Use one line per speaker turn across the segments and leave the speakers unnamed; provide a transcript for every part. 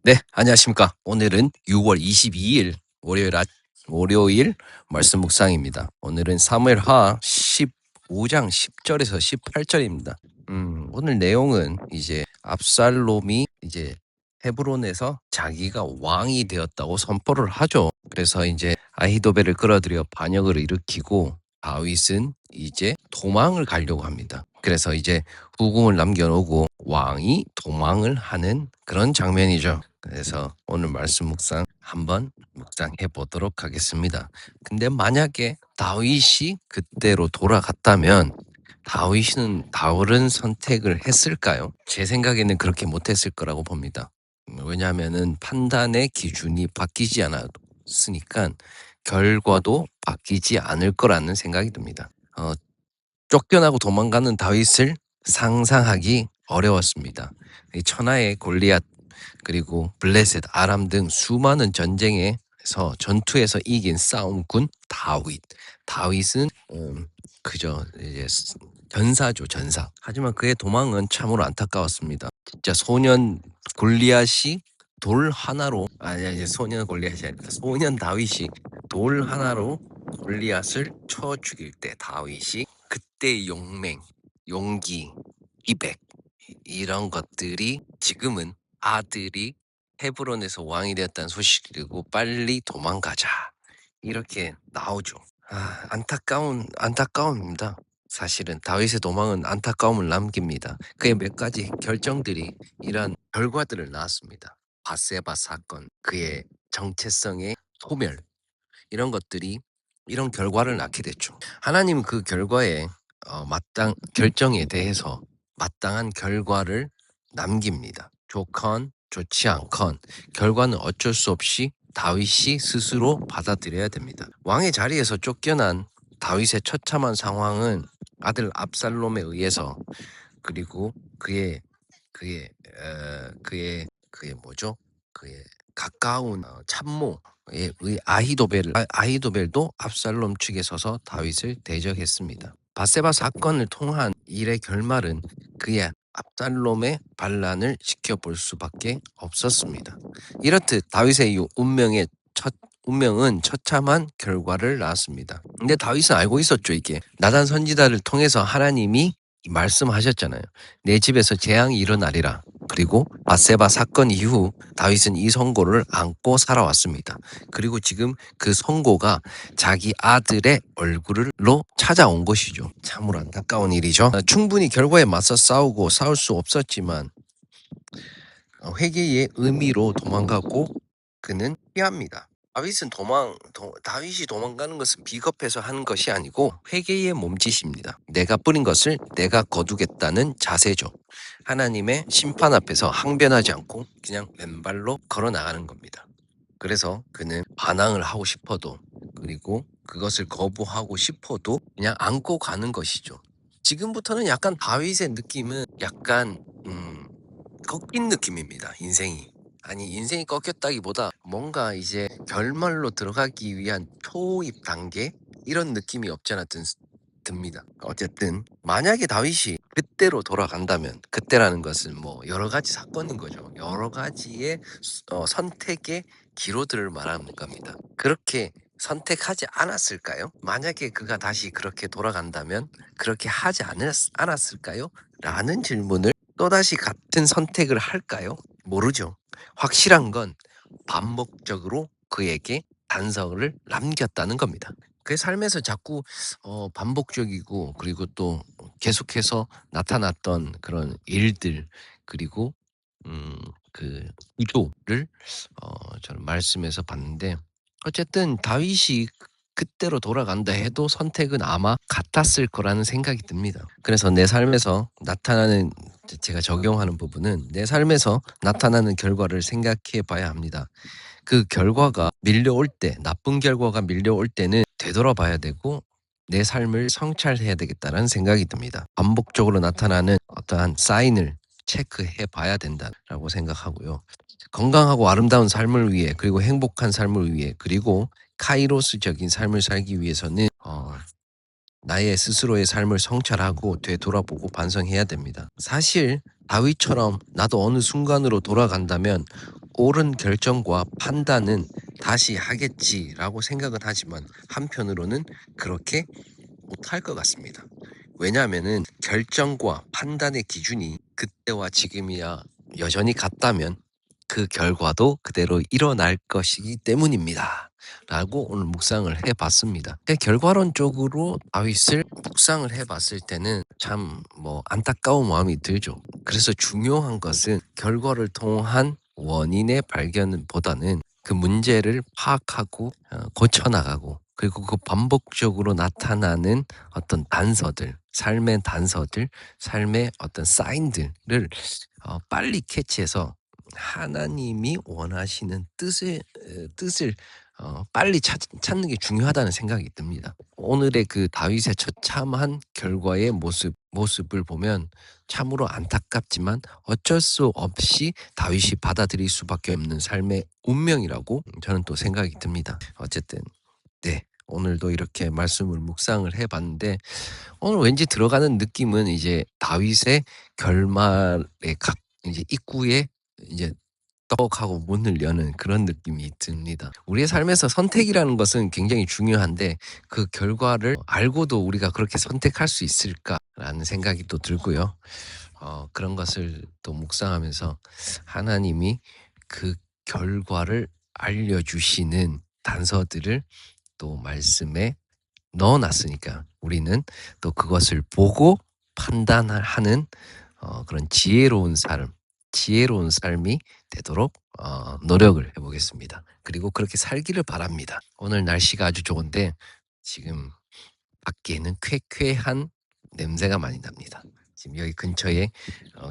네, 안녕하십니까. 오늘은 6월 22일 월요일 말씀 묵상입니다. 오늘은 사무엘하 15장 10절에서 18절입니다. 오늘 내용은 이제 압살롬이 이제 헤브론에서 자기가 왕이 되었다고 선포를 하죠. 그래서 이제 아히도벨을 끌어들여 반역을 일으키고 다윗은 이제 도망을 가려고 합니다. 그래서 이제 후궁을 남겨놓고 왕이 도망을 하는 그런 장면이죠. 그래서 오늘 말씀 묵상 한번 묵상해 보도록 하겠습니다. 근데 만약에 다윗이 그때로 돌아갔다면 다윗은 다른 선택을 했을까요? 제 생각에는 그렇게 못했을 거라고 봅니다. 왜냐하면은 판단의 기준이 바뀌지 않았으니까 결과도 바뀌지 않을 거라는 생각이 듭니다. 쫓겨나고 도망가는 다윗을 상상하기 어려웠습니다. 이 천하의 골리앗 그리고 블레셋, 아람 등 수많은 전투에서 이긴 싸움꾼 다윗. 다윗은 그저 이제 전사죠, 전사. 하지만 그의 도망은 참으로 안타까웠습니다. 진짜 소년 골리앗이 돌 하나로 아니 소년 골리앗이 아니라 소년 다윗이 돌 하나로 골리앗을 쳐 죽일 때 다윗이 그때의 용기, 기백 이런 것들이 지금은 아들이 헤브론에서 왕이 되었다는 소식을 듣고 빨리 도망가자 이렇게 나오죠. 안타까움입니다. 사실은 다윗의 도망은 안타까움을 남깁니다. 그의 몇 가지 결정들이 이러한 결과들을 낳았습니다. 바세바 사건, 그의 정체성의 소멸 이런 것들이 이런 결과를 낳게 됐죠. 하나님은 그 결과에 결정에 대해서 마땅한 결과를 남깁니다. 좋건 좋지 않건 결과는 어쩔 수 없이 다윗이 스스로 받아들여야 됩니다. 왕의 자리에서 쫓겨난 다윗의 처참한 상황은 아들 압살롬에 의해서 그리고 그의 가까운 참모에 의 아히도벨도 압살롬 측에 서서 다윗을 대적했습니다. 바세바 사건을 통한 일의 결말은 그의 압살롬의 반란을 지켜볼 수밖에 없었습니다. 이렇듯 다윗의 운명은 처참한 결과를 낳았습니다. 근데 다윗은 알고 있었죠. 이게 나단 선지자를 통해서 하나님이 말씀하셨잖아요. 내 집에서 재앙이 일어나리라. 그리고 바세바 사건 이후 다윗은 이 선고를 안고 살아왔습니다. 그리고 지금 그 선고가 자기 아들의 얼굴로 찾아온 것이죠. 참으로 안타까운 일이죠. 충분히 결과에 맞서 싸울 수 없었지만 회개의 의미로 도망가고 그는 피합니다. 다윗이 도망가는 것은 비겁해서 하는 것이 아니고 회개의 몸짓입니다. 내가 뿌린 것을 내가 거두겠다는 자세죠. 하나님의 심판 앞에서 항변하지 않고 그냥 맨발로 걸어 나가는 겁니다. 그래서 그는 반항을 하고 싶어도 그리고 그것을 거부하고 싶어도 그냥 안고 가는 것이죠. 지금부터는 약간 다윗의 느낌은 약간 꺾인 느낌입니다. 인생이 꺾였다기보다 뭔가 이제 결말로 들어가기 위한 초입 단계 이런 느낌이 없지 않아 듭니다. 어쨌든 만약에 다윗이 그때로 돌아간다면 그때라는 것은 뭐 여러 가지 사건인 거죠. 여러 가지의 선택의 기로들을 말하는 겁니다. 그렇게 선택하지 않았을까요? 만약에 그가 다시 그렇게 돌아간다면 그렇게 하지 않았을까요? 라는 질문을 또다시 같은 선택을 할까요? 모르죠. 확실한 건 반복적으로 그에게 단서를 남겼다는 겁니다. 그의 삶에서 자꾸 반복적이고 그리고 또 계속해서 나타났던 그런 일들 그리고 그 구조를 저는 말씀에서 봤는데 어쨌든 다윗이 그때로 돌아간다 해도 선택은 아마 같았을 거라는 생각이 듭니다. 그래서 내 삶에서 나타나는 제가 적용하는 부분은 내 삶에서 나타나는 결과를 생각해 봐야 합니다. 그 결과가 밀려올 때, 나쁜 결과가 밀려올 때는 되돌아봐야 되고 내 삶을 성찰해야 되겠다는 생각이 듭니다. 반복적으로 나타나는 어떠한 사인을 체크해 봐야 된다라고 생각하고요. 건강하고 아름다운 삶을 위해 그리고 행복한 삶을 위해 그리고 카이로스적인 삶을 살기 위해서는 나의 스스로의 삶을 성찰하고 되돌아보고 반성해야 됩니다. 사실 다윗처럼 나도 어느 순간으로 돌아간다면 옳은 결정과 판단은 다시 하겠지라고 생각은 하지만 한편으로는 그렇게 못할 것 같습니다. 왜냐하면은 결정과 판단의 기준이 그때와 지금이야 여전히 같다면 그 결과도 그대로 일어날 것이기 때문입니다. 라고 오늘 묵상을 해봤습니다. 결과론적으로 다윗을 묵상을 해봤을 때는 참 안타까운 마음이 들죠. 그래서 중요한 것은 결과를 통한 원인의 발견보다는 그 문제를 파악하고 고쳐나가고, 그리고 그 반복적으로 나타나는 어떤 단서들, 삶의 단서들, 삶의 어떤 사인들을 빨리 캐치해서 하나님이 원하시는 뜻을 빨리 찾는 게 중요하다는 생각이 듭니다. 오늘의 그 다윗의 처참한 결과의 모습을 보면 참으로 안타깝지만 어쩔 수 없이 다윗이 받아들일 수밖에 없는 삶의 운명이라고 저는 또 생각이 듭니다. 어쨌든 네, 오늘도 이렇게 말씀을 묵상을 해봤는데 오늘 왠지 들어가는 느낌은 이제 다윗의 결말의 이제 입구에 이제 떡하고 문을 여는 그런 느낌이 듭니다. 우리의 삶에서 선택이라는 것은 굉장히 중요한데 그 결과를 알고도 우리가 그렇게 선택할 수 있을까라는 생각이 또 들고요. 그런 것을 또 묵상하면서 하나님이 그 결과를 알려주시는 단서들을 또 말씀에 넣어놨으니까 우리는 또 그것을 보고 판단을 하는 그런 지혜로운 삶이 되도록 노력을 해보겠습니다. 그리고 그렇게 살기를 바랍니다. 오늘 날씨가 아주 좋은데 지금 밖에는 쾌쾌한 냄새가 많이 납니다. 지금 여기 근처에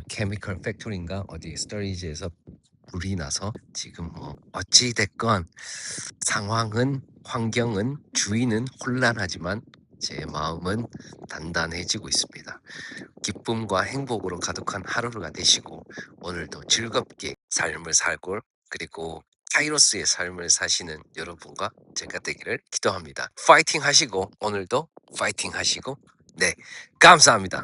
케미컬 팩토리인가 어디 스토리지에서 불이 나서 지금 어찌 됐건 상황은, 환경은, 주위는 혼란하지만 제 마음은 단단해지고 있습니다. 기쁨과 행복으로 가득한 하루가 되시고 오늘도 즐겁게 삶을 살고, 그리고 카이로스의 삶을 사시는 여러분과 제가 되기를 기도합니다. 파이팅 하시고 오늘도 파이팅 하시고, 네, 감사합니다.